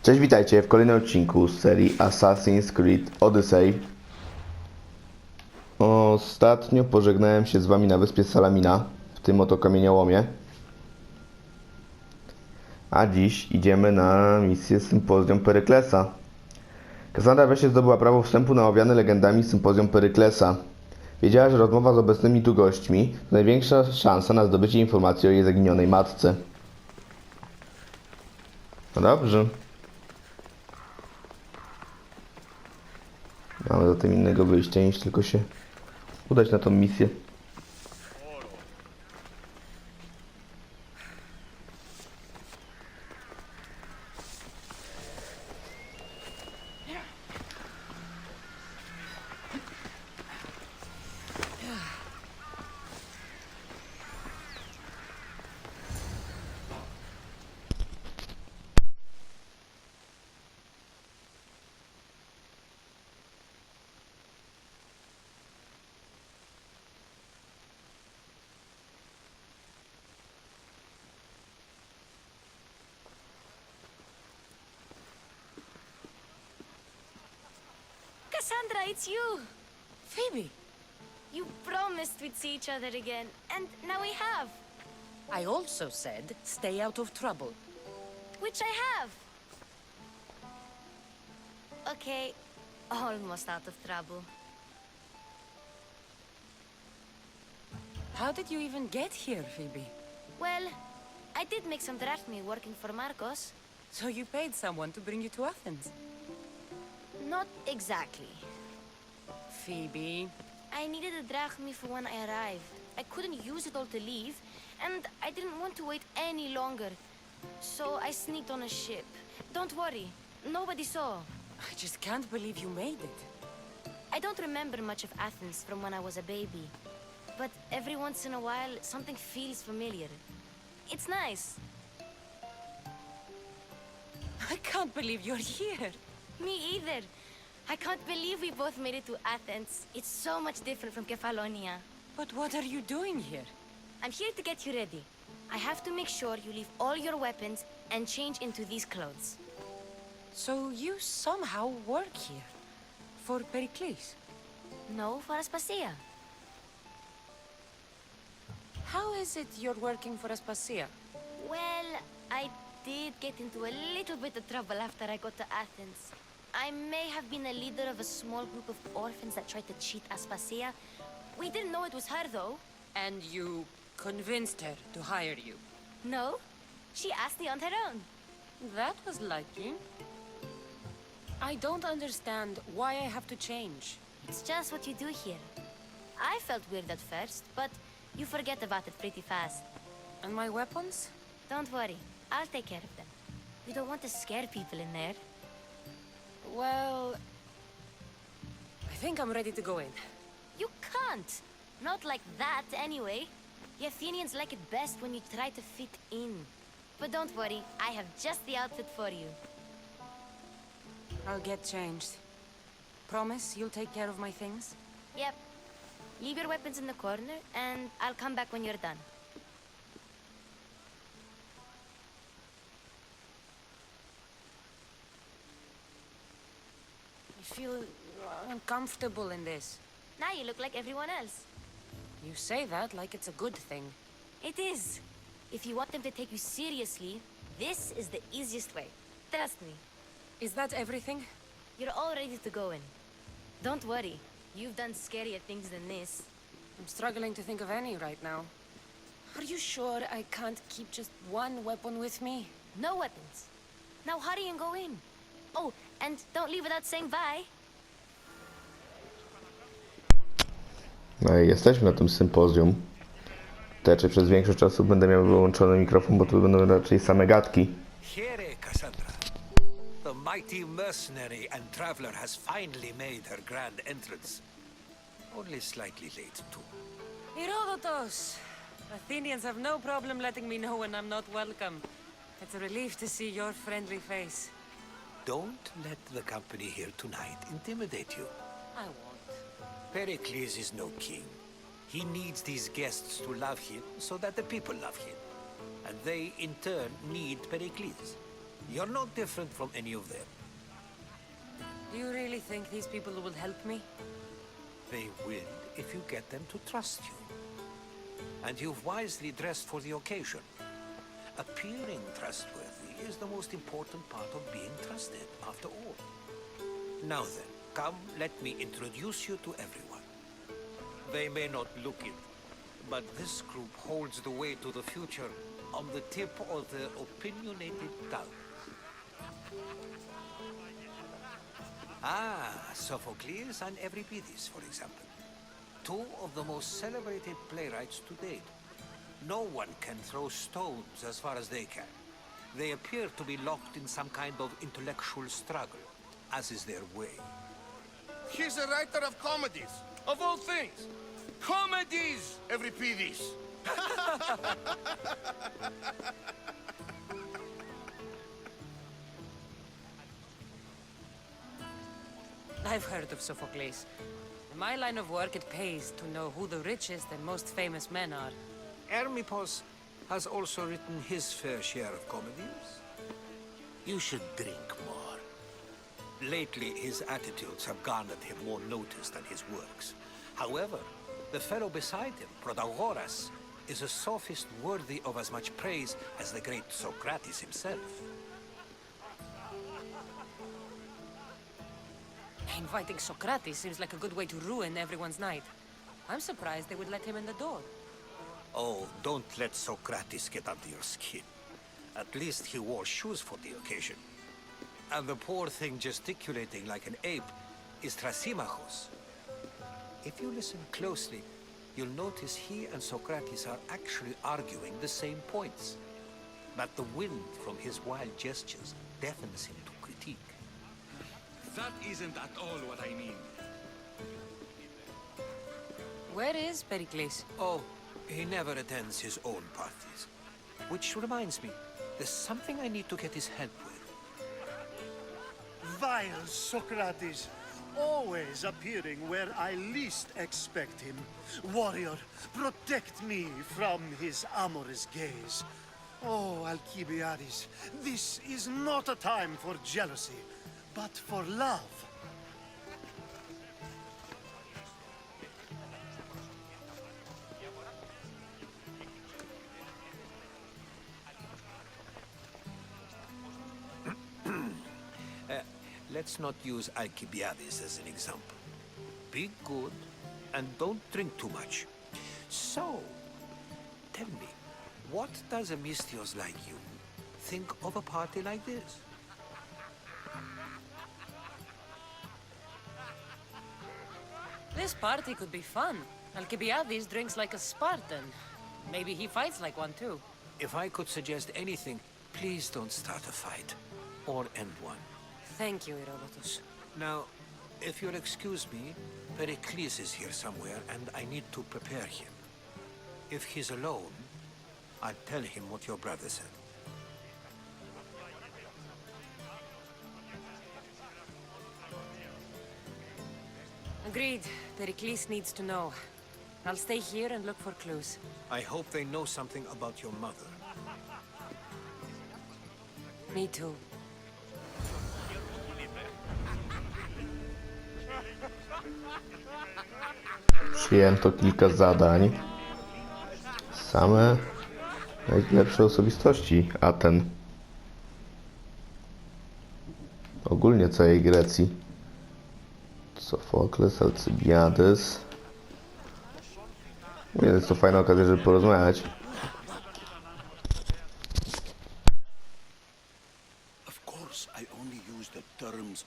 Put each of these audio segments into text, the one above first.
Cześć, witajcie w kolejnym odcinku z serii Assassin's Creed Odyssey. Ostatnio pożegnałem się z wami na wyspie Salamina, w tym oto kamieniołomie. A dziś idziemy na misję Sympozjom Peryklesa. Kassandra wreszcie zdobyła prawo wstępu na owiany legendami Sympozjom Peryklesa. Wiedziała, że rozmowa z obecnymi tu gośćmi to największa szansa na zdobycie informacji o jej zaginionej matce. No dobrze. Mamy zatem innego wyjścia niż tylko się udać na tą misję. Cassandra, it's you! Phoebe, You promised we'd see each other again, and now we have. I also said stay out of trouble. Which I have. Okay, almost out of trouble. How did you even get here, Phoebe? Well, I did make some drachmi working for Marcos. So you paid someone to bring you to Athens? Not exactly. Phoebe, I needed a drachmi for when I arrived. I couldn't use it all to leave, and I didn't want to wait any longer. So I sneaked on a ship. Don't worry, nobody saw. I just can't believe you made it. I don't remember much of Athens from when I was a baby. But every once in a while, something feels familiar. It's nice. I can't believe you're here. Me either. I can't believe we both made it to Athens. It's so much different from Kefalonia. But what are you doing here? I'm here to get you ready. I have to make sure you leave all your weapons and change into these clothes. So you somehow work here? For Pericles? No, for Aspasia. How is it you're working for Aspasia? Well, I did get into a little bit of trouble after I got to Athens. I may have been a leader of a small group of orphans that tried to cheat Aspasia. We didn't know it was her, though. And you convinced her to hire you? No, she asked me on her own. That was lucky. I don't understand why I have to change. It's just what you do here. I felt weird at first, but you forget about it pretty fast. And my weapons? Don't worry, I'll take care of them. We don't want to scare people in there. Well, I think I'm ready to go in. You can't! Not like that, anyway. The Athenians like it best when you try to fit in. But don't worry, I have just the outfit for you. I'll get changed. Promise you'll take care of my things? Yep. Leave your weapons in the corner, and I'll come back when you're done. I feel uncomfortable in this. Now you look like everyone else. You say that like it's a good thing. It is. If you want them to take you seriously, this is the easiest way. Trust me. Is that everything? You're all ready to go in. Don't worry. You've done scarier things than this. I'm struggling to think of any right now. Are you sure I can't keep just one weapon with me? No weapons. Now hurry and go in. Oh, and don't leave without saying bye. No i jesteśmy na tym sympozjum. Czy przez większość czasu będę miał wyłączony mikrofon, bo to będą raczej same gadki. Here, Cassandra. The mighty mercenary and traveler has finally made her grand entrance. Only slightly late, too. Herodotus! Athenians have no problem letting me know when I'm not welcome. It's a relief to see your friendly face. Don't let the company here tonight intimidate you. I won't. Pericles is no king. He needs these guests to love him so that the people love him. And they, in turn, need Pericles. You're no different from any of them. Do you really think these people will help me? They will if you get them to trust you. And you've wisely dressed for the occasion. Appearing trustworthy is the most important part of being trusted, after all. Now then, come, let me introduce you to everyone. They may not look it, but this group holds the way to the future on the tip of their opinionated tongue. Sophocles and Euripides, for example. Two of the most celebrated playwrights to date. No one can throw stones as far as they can. They appear to be locked in some kind of intellectual struggle, as is their way. He's a writer of comedies, of all things. Comedies, Euripides. I've heard of Sophocles. In my line of work, it pays to know who the richest and most famous men are. Hermippos has also written his fair share of comedies. You should drink more. Lately, his attitudes have garnered him more notice than his works. However, the fellow beside him, Protagoras, is a sophist worthy of as much praise as the great Socrates himself. Inviting Socrates seems like a good way to ruin everyone's night. I'm surprised they would let him in the door. Oh, don't let Socrates get under your skin. At least he wore shoes for the occasion. And the poor thing gesticulating like an ape is Thrasymachos. If you listen closely, you'll notice he and Socrates are actually arguing the same points. But the wind from his wild gestures deafens him to critique. That isn't at all what I mean. Where is Pericles? Oh, he never attends his own parties. Which reminds me, there's something I need to get his help with. Vile Socrates, always appearing where I least expect him. Warrior, protect me from his amorous gaze. Oh, Alcibiades, this is not a time for jealousy, but for love. Let's not use Alcibiades as an example. Be good and don't drink too much. So, tell me, what does a Mystios like you think of a party like this? This party could be fun. Alcibiades drinks like a Spartan. Maybe he fights like one too. If I could suggest anything, please don't start a fight or end one. Thank you, Herodotus. Now, if you'll excuse me, Pericles is here somewhere and I need to prepare him. If he's alone, I'll tell him what your brother said. Agreed. Pericles needs to know. I'll stay here and look for clues. I hope they know something about your mother. Me too. Przyjęto kilka zadań. Same najlepsze osobistości Aten. Ogólnie całej Grecji. Sofokles, Alcybiades. Jest to fajna okazja, żeby porozmawiać. Of course, I only use the terms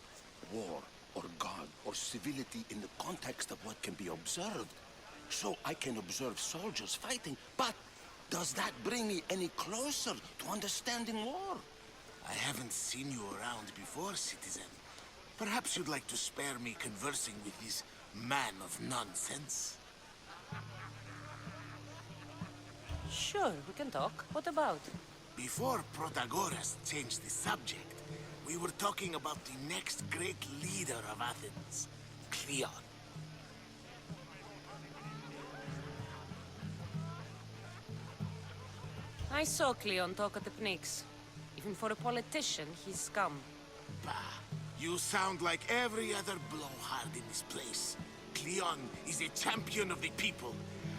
war or god or civility in the context of what can be observed. So I can observe soldiers fighting, but does that bring me any closer to understanding war? I haven't seen you around before, citizen. Perhaps you'd like to spare me conversing with this man of nonsense? Sure, we can talk. What about? Before Protagoras changed the subject, we were talking about the next great leader of Athens, Cleon. I saw Cleon talk at the Pnyx. He Even for a politician, he's scum. Bah, you sound like every other blowhard in this place. Cleon is a champion of the people,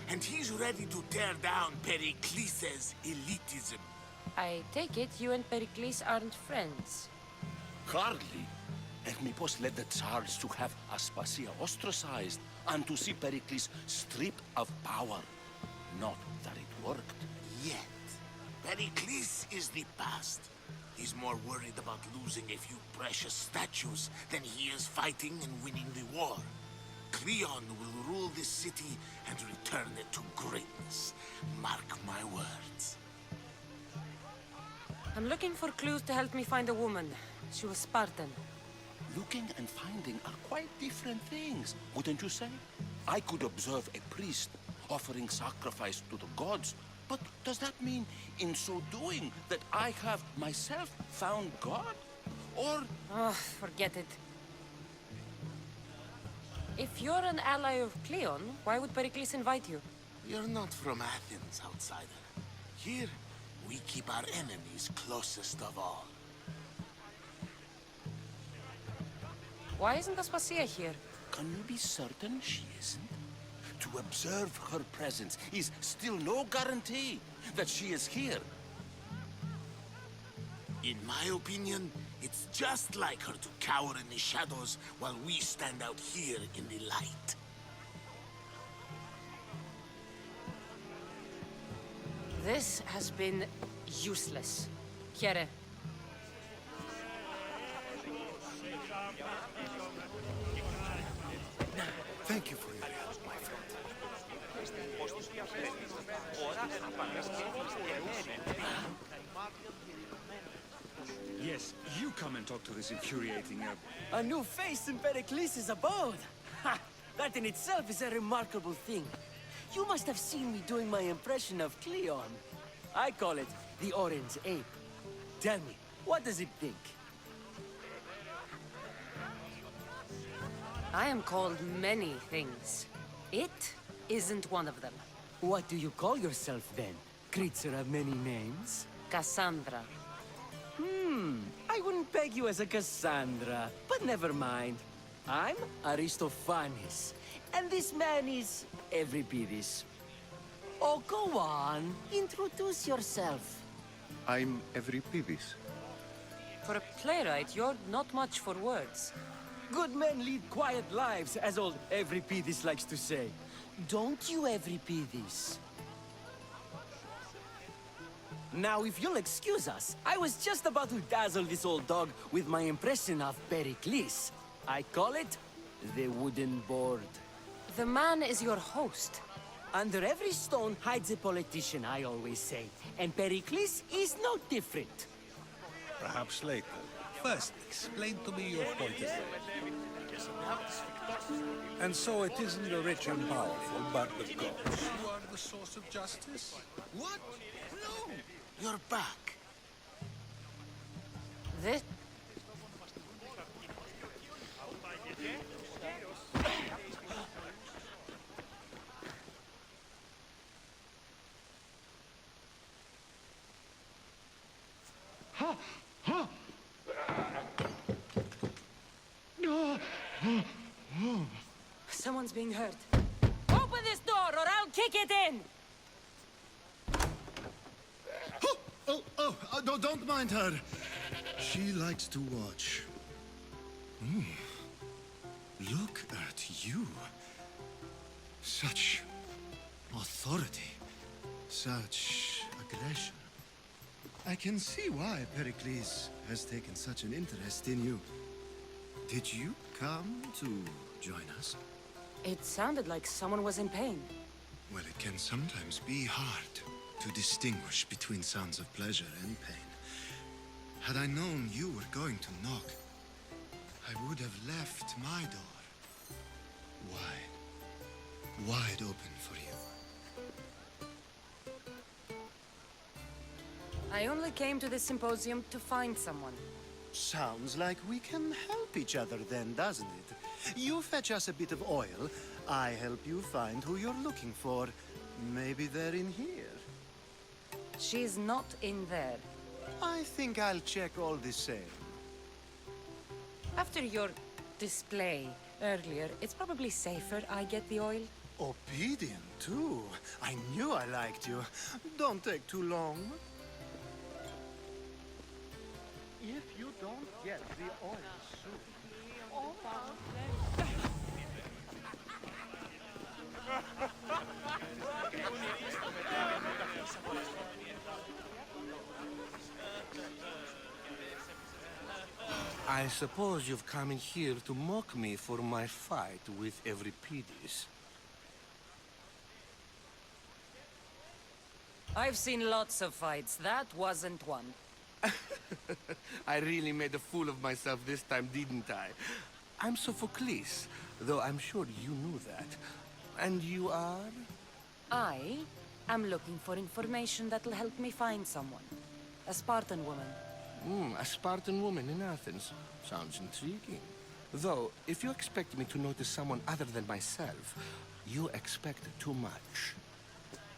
and he's ready to tear down Peryklesa's elitism. I take it you and Pericles aren't friends. Hardly. Hermipos led the Tsars to have Aspasia ostracized and to see Pericles stripped of power. Not that it worked. Yet, Pericles is the past. He's more worried about losing a few precious statues than he is fighting and winning the war. Cleon will rule this city and return it to greatness. Mark my words. I'm looking for clues to help me find a woman. She was Spartan. Looking and finding are quite different things, wouldn't you say? I could observe a priest offering sacrifice to the gods, but does that mean, in so doing, that I have myself found God? Or... Oh, forget it. If you're an ally of Cleon, why would Pericles invite you? You're not from Athens, outsider. Here, we keep our enemies closest of all. Why isn't Aspasia here? can you be certain she isn't? To observe her presence is still no guarantee that she is here. In my opinion, it's just like her to cower in the shadows while we stand out here in the light. This has been useless. Here. Thank you for your help, my friend. Yes, you come and talk to this infuriating A new face in Perykles's abode! Ha! That in itself is a remarkable thing. You must have seen me doing my impression of Cleon. I call it the Orange Ape. Tell me, what does it think? I am called many things. It isn't one of them. What do you call yourself then? Creature of many names? Cassandra. I wouldn't peg you as a Cassandra, but never mind. I'm Aristophanes, and this man is Euripides. Oh, go on. Introduce yourself. I'm Euripides. For a playwright, you're not much for words. Good men lead quiet lives, as old Euripides likes to say. Don't you, Euripides? Now, if you'll excuse us, I was just about to dazzle this old dog with my impression of Pericles. I call it the wooden board. The man is your host. Under every stone hides a politician, I always say. And Pericles is no different. Perhaps later. First, explain to me your point of view. And so it isn't the rich and powerful, but the gods who are the source of justice? What? No! You're back. This... Someone's being hurt. Open this door or I'll kick it in! No, don't mind her. She likes to watch. Look at you. Such authority. Such aggression. I can see why Pericles has taken such an interest in you. Did you come to join us? It sounded like someone was in pain. Well, it can sometimes be hard to distinguish between sounds of pleasure and pain. Had I known you were going to knock, I would have left my door wide open for you. I only came to this symposium to find someone. Sounds like we can help each other then, doesn't it? You fetch us a bit of oil, I help you find who you're looking for. Maybe they're in here. She's not in there. I think I'll check all the same. After your display earlier, it's probably safer I get the oil. Obedient, too. I knew I liked you. Don't take too long. If you don't get the oil soon... I suppose you've come in here to mock me for my fight with Euripides. I've seen lots of fights. That wasn't one. I really made a fool of myself this time, didn't I? I'm Sophocles, though I'm sure you knew that. And you are? I am looking for information that'll help me find someone. A Spartan woman. A Spartan woman in Athens. Sounds intriguing. Though, if you expect me to notice someone other than myself, you expect too much.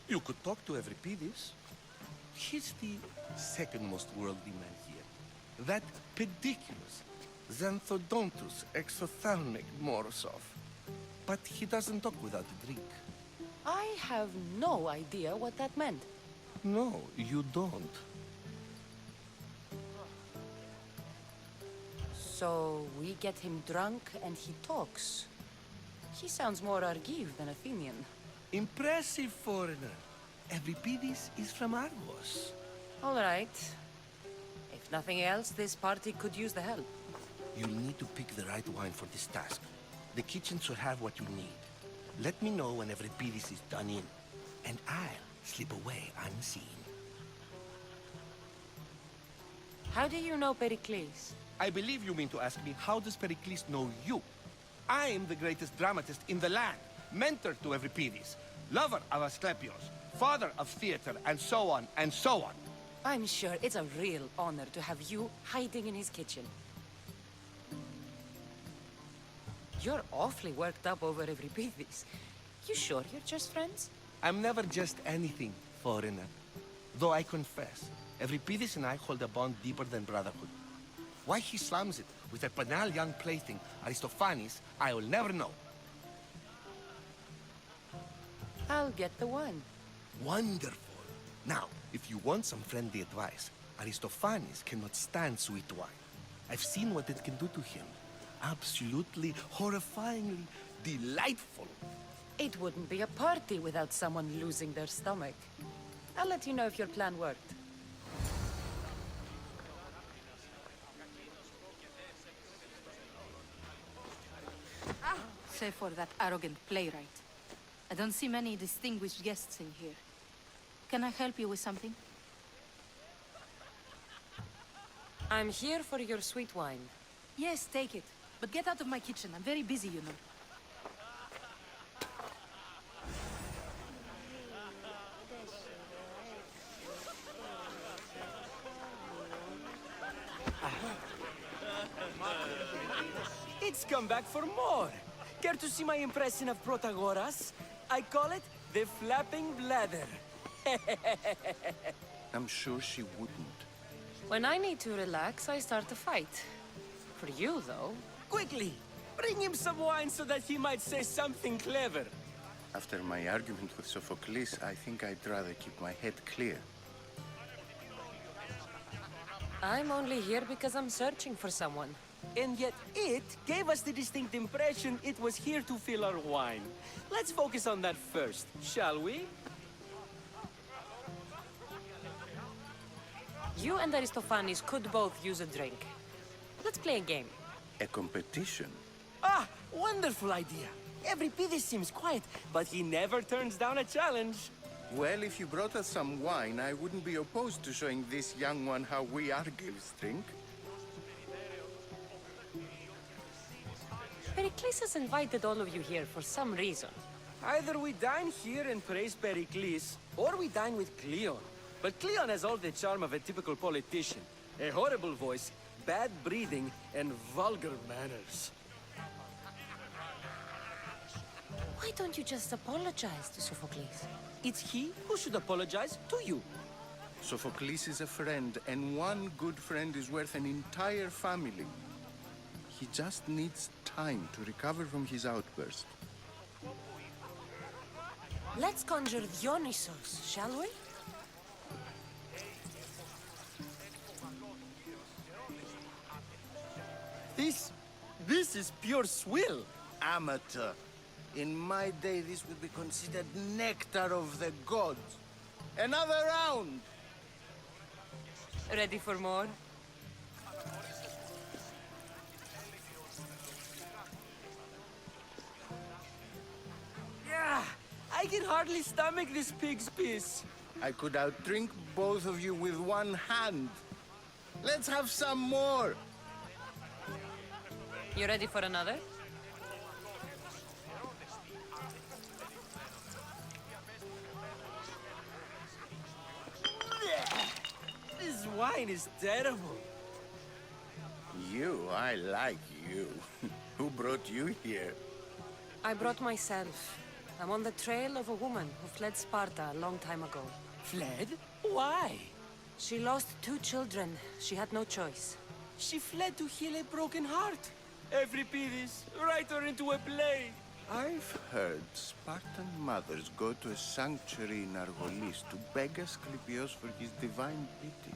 You could talk to Euripides. He's the second most worldly man here. That pediculous, xanthodontus exophthalmic Morosov. But he doesn't talk without a drink. I have no idea what that meant. No, you don't. So we get him drunk and he talks. He sounds more Argive than Athenian. Impressive, foreigner. Euripides is from Argos. All right. If nothing else, this party could use the help. You'll need to pick the right wine for this task. The kitchen should have what you need. Let me know when Euripides is done in, and I'll slip away unseen. How do you know Pericles? I believe you mean to ask me, how does Pericles know you? I am the greatest dramatist in the land, mentor to Euripides, lover of Asclepios, father of theater, and so on, and so on. I'm sure it's a real honor to have you hiding in his kitchen. You're awfully worked up over Euripides. You sure you're just friends? I'm never just anything, foreigner. Though I confess, Euripides and I hold a bond deeper than brotherhood. Why he slams it with a banal young plaything, Aristophanes, I will never know. I'll get the one. Wonderful. Now, if you want some friendly advice, Aristophanes cannot stand sweet wine. I've seen what it can do to him. Absolutely, horrifyingly delightful. It wouldn't be a party without someone losing their stomach. I'll let you know if your plan worked. Save for that arrogant playwright. I don't see many distinguished guests in here. Can I help you with something? I'm here for your sweet wine. Yes, take it. But get out of my kitchen. I'm very busy, you know. It's come back for more. Care to see my impression of Protagoras? I call it the flapping bladder. I'm sure she wouldn't. When I need to relax, I start a fight. For you, though. Quickly, bring him some wine so that he might say something clever. After my argument with Sophocles, I think I'd rather keep my head clear. I'm only here because I'm searching for someone. And yet it gave us the distinct impression it was here to fill our wine. Let's focus on that first, shall we? You and Aristophanes could both use a drink. Let's play a game. A competition? Ah, wonderful idea. Euripides seems quiet, but he never turns down a challenge. Well, if you brought us some wine, I wouldn't be opposed to showing this young one how we Argives drink. Pericles has invited all of you here for some reason. Either we dine here and praise Pericles, or we dine with Cleon. But Cleon has all the charm of a typical politician. A horrible voice, bad breeding, and vulgar manners. Why don't you just apologize to Sophocles? It's he who should apologize to you. Sophocles is a friend, and one good friend is worth an entire family. He just needs time to recover from his outburst. Let's conjure Dionysos, shall we? This is pure swill. Amateur. In my day, this would be considered nectar of the gods. Another round! Ready for more? Yeah, I can hardly stomach this pig's piss. I could outdrink both of you with one hand. Let's have some more! You ready for another? This wine is terrible. I like you. Who brought you here? I brought myself. I'm on the trail of a woman who fled Sparta a long time ago. Fled? Why? She lost 2 children. She had no choice. She fled to heal a broken heart. Euripides, write her into a play. I've heard Spartan mothers go to a sanctuary in Argolis to beg Asclepios for his divine pity.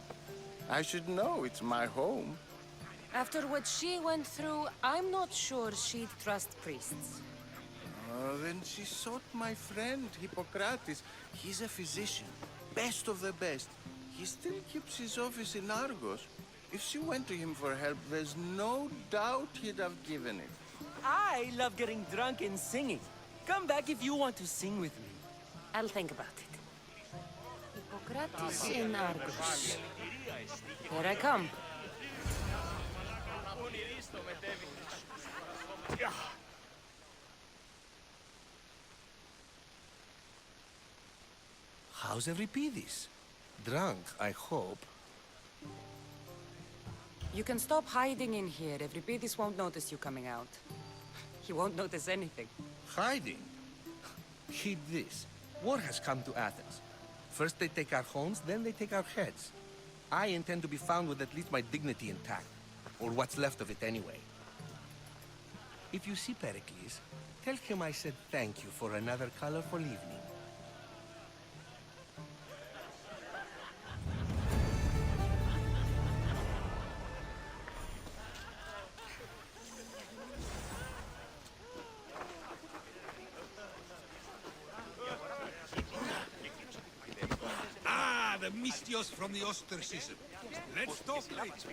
I should know, it's my home. After what she went through, I'm not sure she'd trust priests. Then she sought my friend, Hippocrates. He's a physician, best of the best. He still keeps his office in Argos. If she went to him for help, there's no doubt he'd have given it. I love getting drunk and singing. Come back if you want to sing with me. I'll think about it. Hippocrates in Argos. Here I come. How's Euripides? Drunk, I hope. You can stop hiding in here. Euripides won't notice you coming out. He won't notice anything. Hiding? Heed this. War has come to Athens. First they take our homes, then they take our heads. I intend to be found with at least my dignity intact. Or what's left of it anyway. If you see Pericles, tell him I said thank you for another colorful evening. The Mystios from the ostracism. Let's talk later.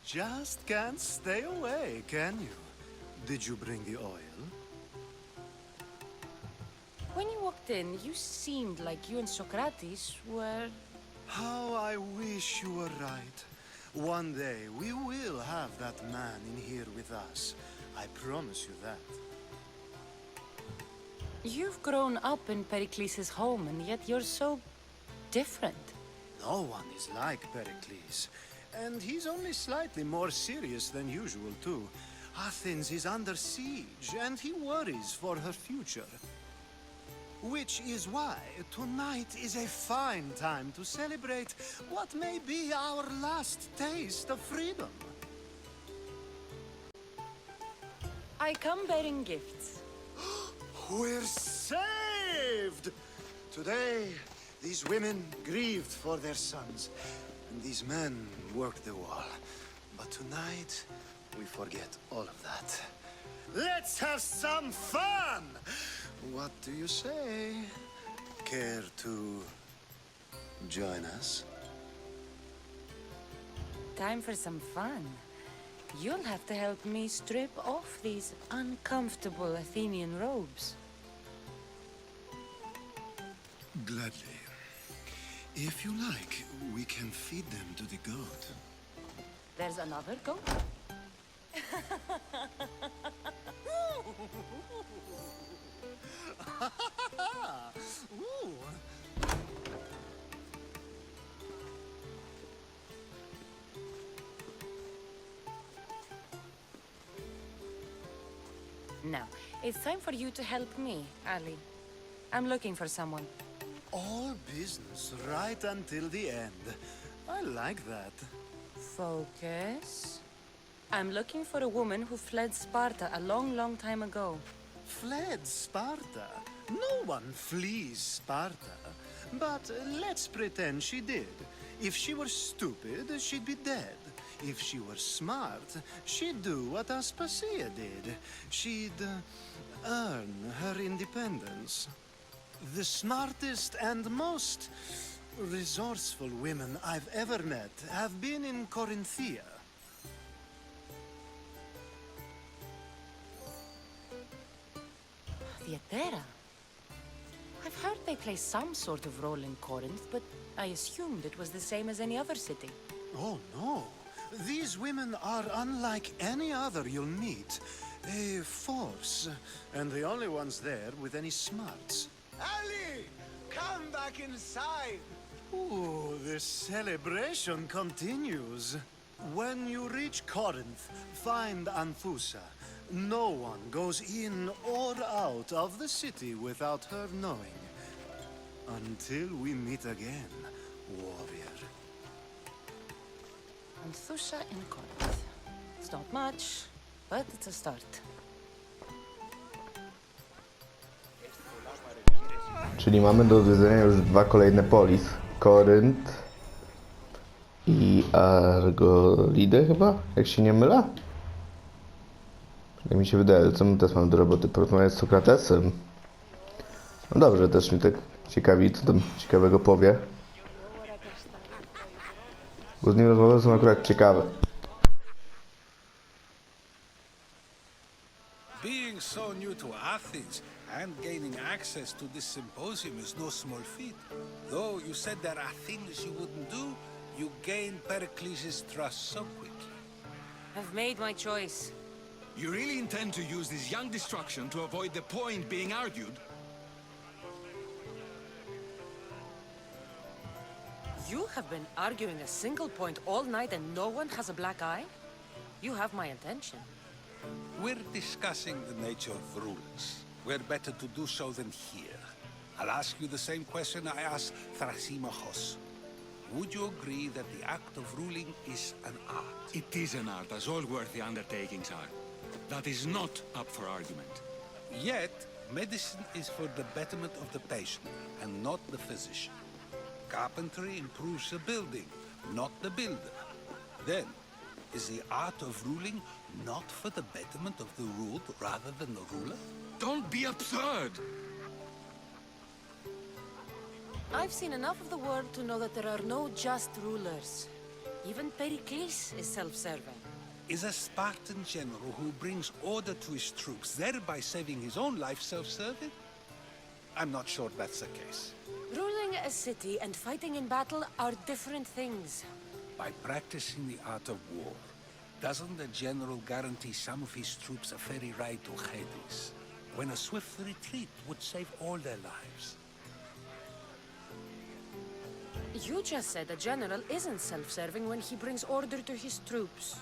Just can't stay away, can you? Did you bring the oil? When you walked in, you seemed like you and Socrates were... How I wish you were right. One day, we will have that man in here with us. I promise you that. You've grown up in Pericles' home, and yet you're so... different. No one is like Pericles. And he's only slightly more serious than usual, too. Athens is under siege, and he worries for her future. Which is why tonight is a fine time to celebrate what may be our last taste of freedom. I come bearing gifts. We're saved! Today, these women grieved for their sons, and these men worked the wall. But tonight, we forget all of that. Let's have some fun! What do you say? Care to join us? Time for some fun. You'll have to help me strip off these uncomfortable Athenian robes. Gladly. If you like, we can feed them to the goat. There's another goat? Ooh. Now, it's time for you to help me, Ali. I'm looking for someone. All business right until the end. I like that. Focus. I'm looking for a woman who fled Sparta a long, long time ago. Fled Sparta? No one flees Sparta. But let's pretend she did. If she were stupid, she'd be dead. If she were smart, she'd do what Aspasia did. She'd earn her independence. The smartest and most resourceful women I've ever met have been in Corinthia. Theatera. I've heard they play some sort of role in Corinth, but I assumed it was the same as any other city. Oh, no. These women are unlike any other you'll meet. A force, and the only ones there with any smarts. Ali! Come back inside! Ooh, the celebration continues. When you reach Corinth, find Anfusa. No one goes in or out of the city without her knowing. Until we meet again, warrior. Anthusha in Corinth. It's not much, but it's a start. Czyli mamy do zwiedzenia już 2 kolejne polis. Korynt i Argolidę chyba, jak się nie mylę. Jak mi się wydaje, co my teraz mamy do roboty? Porozmawiać z Sokratesem. No dobrze, też mnie tak ciekawi, co tam ciekawego powie. Bo z nim rozmowy są akurat ciekawe. Being so new to Athens and gaining access to this symposium is no small feat. Though you said there are things you wouldn't do, you gained Perykles's trust so quickly. I've made my choice. You really intend to use this young destruction to avoid the point being argued? You have been arguing a single point all night and no one has a black eye? You have my attention. We're discussing the nature of rules. Where better to do so than here? I'll ask you the same question I asked Thrasymachos. Would you agree that the act of ruling is an art? It is an art, as all worthy undertakings are. That is not up for argument. Yet, medicine is for the betterment of the patient and not the physician. Carpentry improves the building, not the builder. Then, is the art of ruling not for the betterment of the ruled rather than the ruler? Don't be absurd! I've seen enough of the world to know that there are no just rulers. Even Pericles is self-serving. Is a Spartan general who brings order to his troops, thereby saving his own life, self-serving? I'm not sure that's the case. Ruling a city and fighting in battle are different things. By practicing the art of war, doesn't the general guarantee some of his troops a ferry ride to Hades, when a swift retreat would save all their lives? You just said a general isn't self-serving when he brings order to his troops.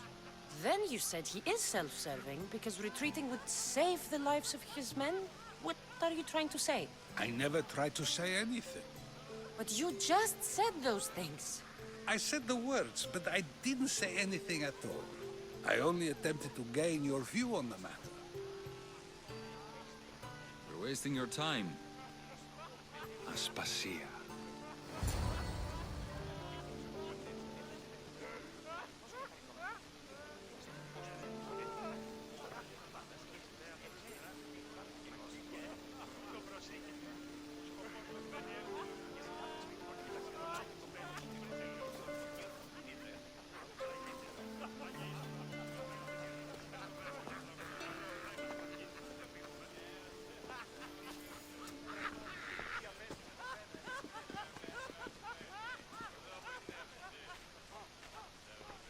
Then you said he is self-serving because retreating would save the lives of his men? What are you trying to say? I never tried to say anything. But you just said those things. I said the words, but I didn't say anything at all. I only attempted to gain your view on the matter. You're wasting your time. Aspasia.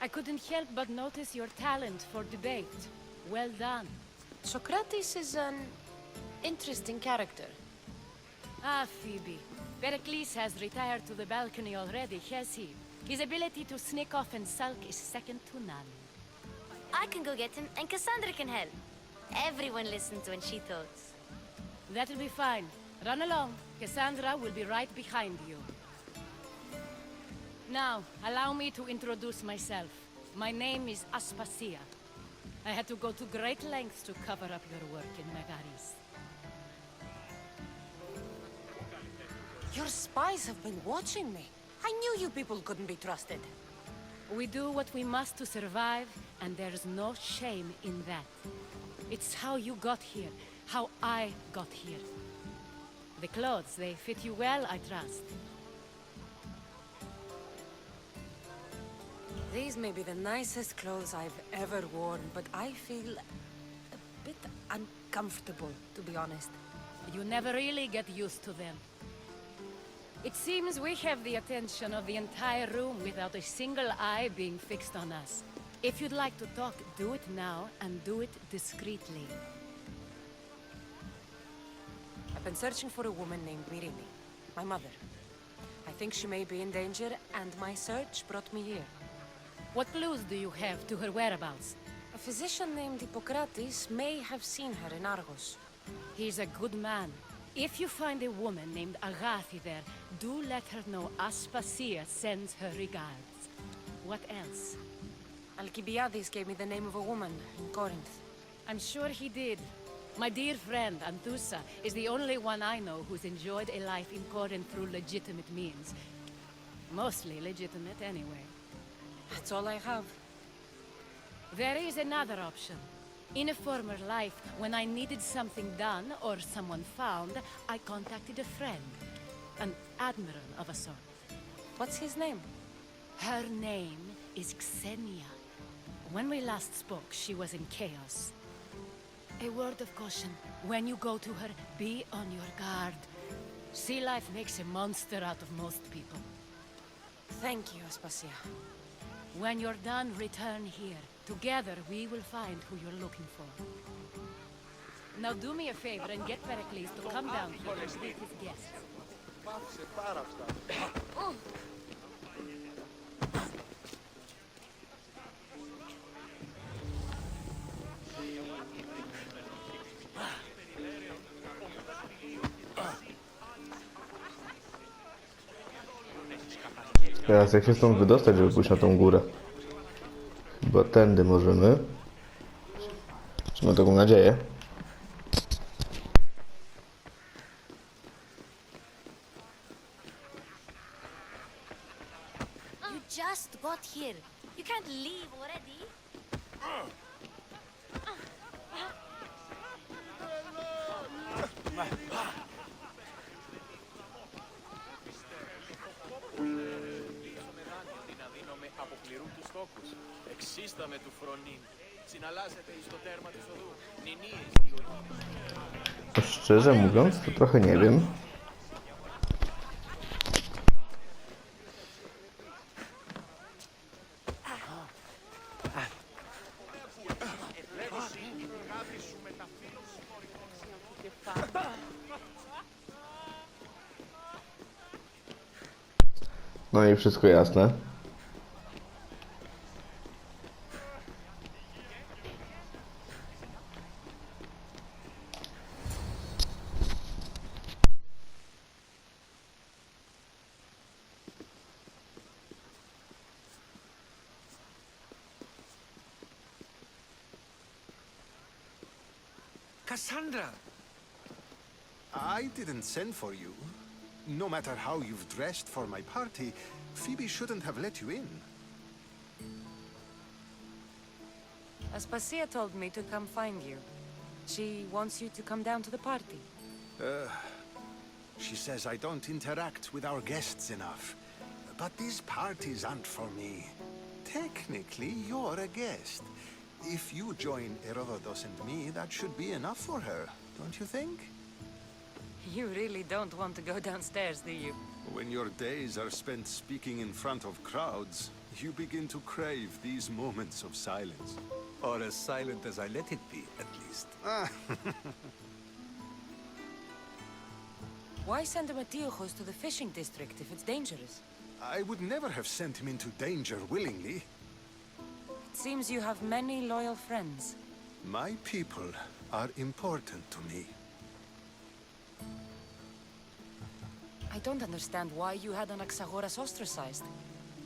I couldn't help but notice your talent for debate. Well done. Socrates is an interesting character. Ah, Phoebe. Pericles has retired to the balcony already, has he? His ability to sneak off and sulk is second to none. I can go get him, and Cassandra can help. Everyone listens when she talks. That'll be fine. Run along. Cassandra will be right behind you. Now, allow me to introduce myself. My name is Aspasia. I had to go to great lengths to cover up your work in Megaris. Your spies have been watching me. I knew you people couldn't be trusted. We do what we must to survive, and there's no shame in that. It's how you got here, how I got here. The clothes, they fit you well, I trust. These may be the nicest clothes I've ever worn, but I feel a bit uncomfortable, to be honest. You never really get used to them. It seems we have the attention of the entire room without a single eye being fixed on us. If you'd like to talk, do it now, and do it discreetly. I've been searching for a woman named Mirini, my mother. I think she may be in danger, and my search brought me here. What clues do you have to her whereabouts? A physician named Hippocrates may have seen her in Argos. He's a good man. If you find a woman named Agathi there, do let her know Aspasia sends her regards. What else? Alcibiades gave me the name of a woman in Corinth. I'm sure he did. My dear friend, Anthusa, is the only one I know who's enjoyed a life in Corinth through legitimate means. Mostly legitimate, anyway. That's all I have. There is another option. In a former life, when I needed something done or someone found, I contacted a friend. An admiral of a sort. What's his name? Her name is Xenia. When we last spoke, she was in chaos. A word of caution. When you go to her, be on your guard. Sea life makes a monster out of most people. Thank you, Aspasia. When you're done, return here. Together, we will find who you're looking for. Now do me a favor and get Pericles to come down here and greet his guests. Teraz jak się stąd wydostać, żeby pójść na tą górę? Chyba tędy możemy. Czy mam taką nadzieję? You just got here. You can't leave already. Szczerze mówiąc, to trochę nie wiem. No i wszystko jasne. Cassandra! I didn't send for you. No matter how you've dressed for my party, Phoebe shouldn't have let you in. Aspasia told me to come find you. She wants you to come down to the party. She says I don't interact with our guests enough. But these parties aren't for me. Technically, you're a guest. If you join Herodotus and me, that should be enough for her, don't you think? You really don't want to go downstairs, do you? When your days are spent speaking in front of crowds, you begin to crave these moments of silence. Or as silent as I let it be, at least. Why send Emetiochos to the fishing district if it's dangerous? I would never have sent him into danger willingly. It seems you have many loyal friends. My people are important to me. I don't understand why you had Anaxagoras ostracized.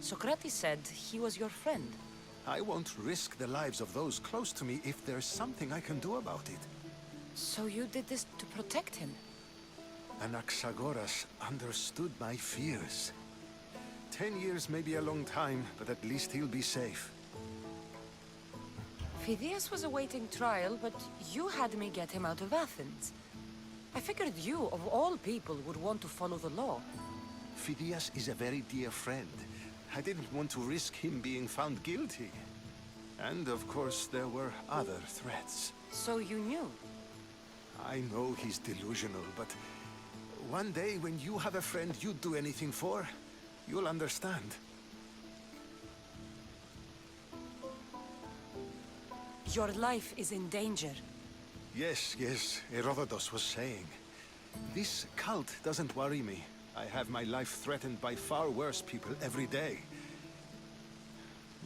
Socrates said he was your friend. I won't risk the lives of those close to me if there's something I can do about it. So you did this to protect him? Anaxagoras understood my fears. 10 years may be a long time, but at least he'll be safe. Phidias was awaiting trial, but you had me get him out of Athens. I figured you, of all people, would want to follow the law. Phidias is a very dear friend. I didn't want to risk him being found guilty. And of course, there were other threats. So you knew? I know he's delusional, but one day when you have a friend you'd do anything for, you'll understand. Your life is in danger. Yes, Herodotus was saying. This cult doesn't worry me. I have my life threatened by far worse people every day.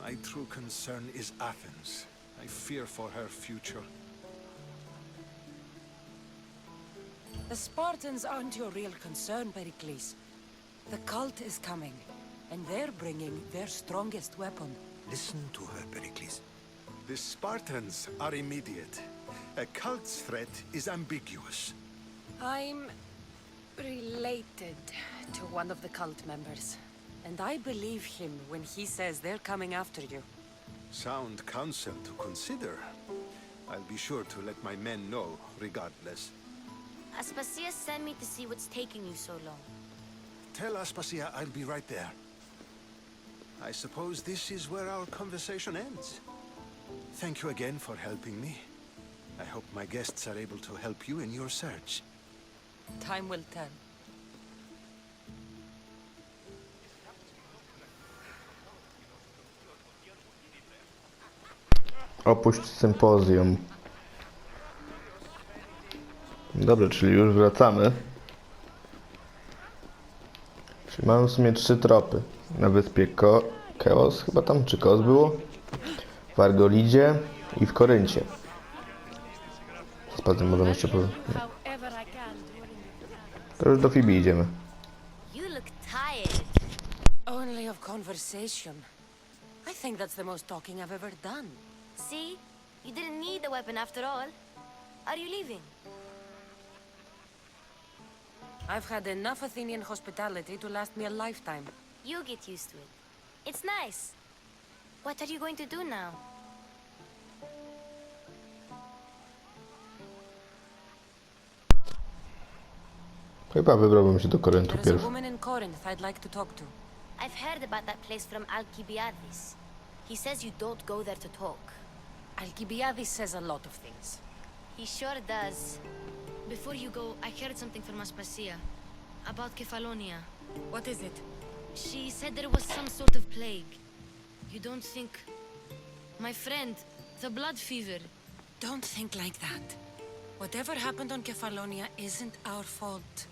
My true concern is Athens. I fear for her future. The Spartans aren't your real concern, Pericles. The cult is coming, and they're bringing their strongest weapon. Listen to her, Pericles. The Spartans are immediate. A cult's threat is ambiguous. I'm related to one of the cult members, and I believe him when he says they're coming after you. Sound counsel to consider. I'll be sure to let my men know, regardless. Aspasia sent me to see what's taking you so long. Tell Aspasia I'll be right there. I suppose this is where our conversation ends. Thank you again for helping me. I hope my guests are able to help you in your search. Time will tell. Opuść sympozjum. Dobra, czyli już wracamy. Czyli mamy w sumie 3 tropy. Na wyspie Keos, chyba tam, czy Kos było? W Argolidzie i w Koryncie. Spadłem, możemy jeszcze powiedzieć. To już do Fibii idziemy. You look tired. Only of conversation. I think that's the most talking I've ever done. See? You didn't need the weapon after all. Are you leaving? I've had enough Athenian hospitality to last me a lifetime. You get used to it. It's nice. What are you going to do now? Chyba wybrałbym się do Koryntu There's a pierw. woman in Corinth I'd like to talk to. I've heard about that place from Alcibiades. He says you don't go there to talk. Alcibiades says a lot of things. He sure does. Before you go, I heard something from Aspasia. About Kefalonia. What is it? She said there was some sort of plague. You don't think... My friend, the blood fever. Don't think like that. Whatever happened on Kefalonia isn't our fault.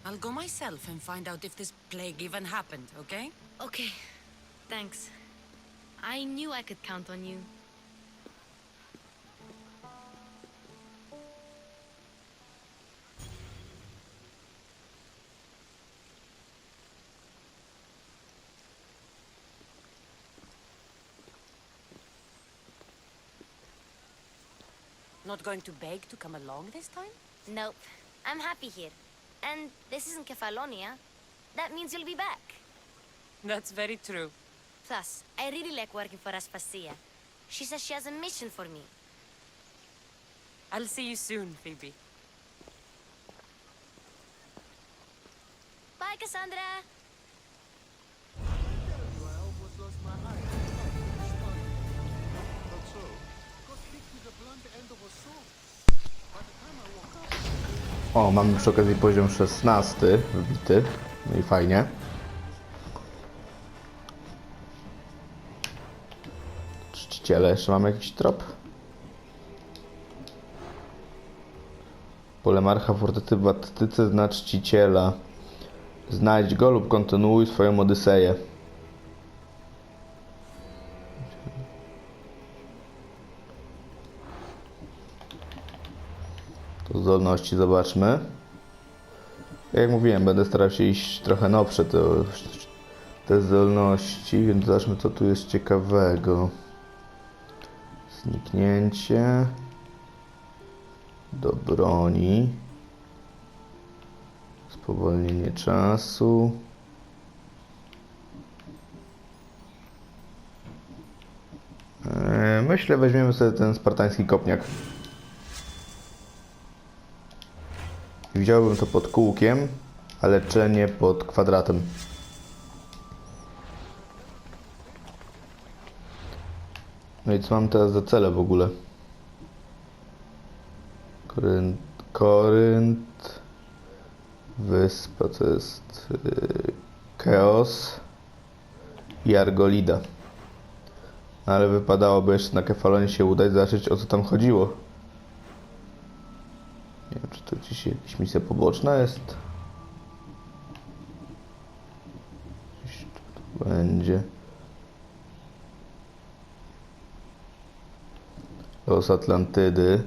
I'll go myself and find out if this plague even happened, okay? Okay, thanks. I knew I could count on you. Not going to beg to come along this time? Nope. I'm happy here. And this isn't Kefalonia. That means you'll be back. That's very true. Plus, I really like working for Aspasia. She says she has a mission for me. I'll see you soon, Phoebe. Bye, Cassandra! O, mamy przy okazji poziom 16 wybity. No i fajnie. Czciciele, jeszcze mamy jakiś trop? Polemarcha fortecy w Attyce zna czciciela. Znajdź go lub kontynuuj swoją Odyseję. zdolności, zobaczmy. Jak mówiłem, będę starał się iść trochę na przed te zdolności, więc zobaczmy, co tu jest ciekawego. Zniknięcie. Do broni. Spowolnienie czasu. Myślę, weźmiemy sobie ten spartański kopniak. Wziąłbym to pod kółkiem, a leczenie pod kwadratem. No i co mam teraz za cele w ogóle? Korynt. Wyspa to jest Chaos i Argolida. Ale wypadałoby jeszcze na Kefalonie się udać, zobaczyć, o co tam chodziło. Nie wiem, czy to gdzieś jakaś misja poboczna jest. Gdzieś tu będzie. Los Atlantydy.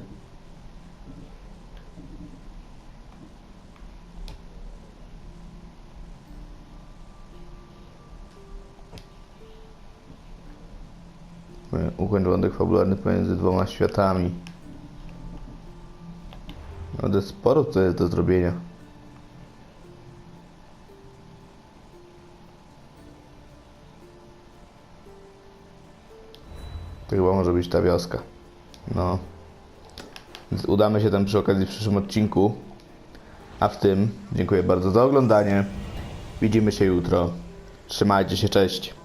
Ukończ wątek fabularny pomiędzy dwoma światami. No to sporo co jest do zrobienia. To chyba może być ta wioska. No. Więc udamy się tam przy okazji w przyszłym odcinku. A w tym dziękuję bardzo za oglądanie. Widzimy się jutro. Trzymajcie się, cześć.